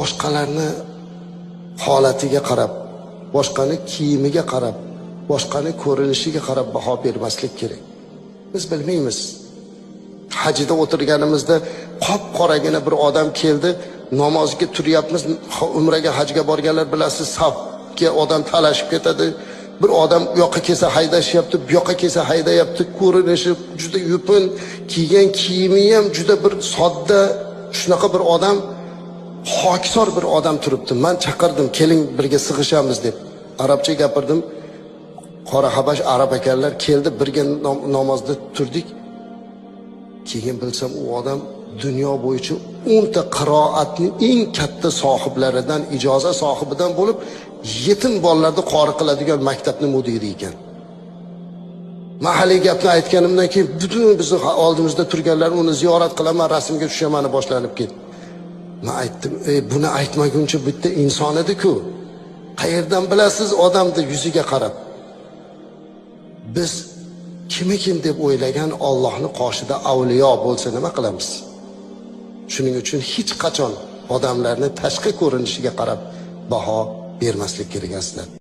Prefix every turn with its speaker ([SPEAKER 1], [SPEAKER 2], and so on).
[SPEAKER 1] boshqalarni holatiga qarab, boshqani kiyimiga qarab, boshqani ko'rinishiga qarab baho bermaslik kerak. Biz bilmaymiz. Hajda o'tirganimizda qop-qoragina bir odam keldi, namozga turyapmiz, umraga, hajga borganlar bilasiz, safga odam talashib ketadi. Bir odam bu yoqqa kelsa haydashyapti, bu yoqqa kelsa haydayapti, ko'rinishi juda yupun, kiygan kiyimi ham juda bir sodda, shunaqa bir odam, hokisor bir odam turibdi. Men chaqirdim, keling birga sig'ishamiz deb. Arabcha gapirdim. Qora habash arab ekanlar, keldi, birga namozda turdik. Keyin bilsam u odam dunyo bo'yicha 10 ta qiroatning eng katta sohiblaridan, ijozat sohibidan bo'lib, yetim bolalarni qori qiladigan maktabning mudiri ekan. Mahalliy gapni aytganimdan keyin butun bizni oldimizda turganlar uni ziyorat qilaman, rasmga tushaman boshlanib ketdi. Men aytdim, buni aytmaguncha bitta inson edi-ku. Qayerdan bilasiz odamni yuziga qarab? Biz kim deb o'ylagan Allohning qoshida avliyo bo'lsa nima qilamiz? Shuning uchun hech qachon odamlarni tashqi ko'rinishiga qarab baho bermaslik kerak aslida.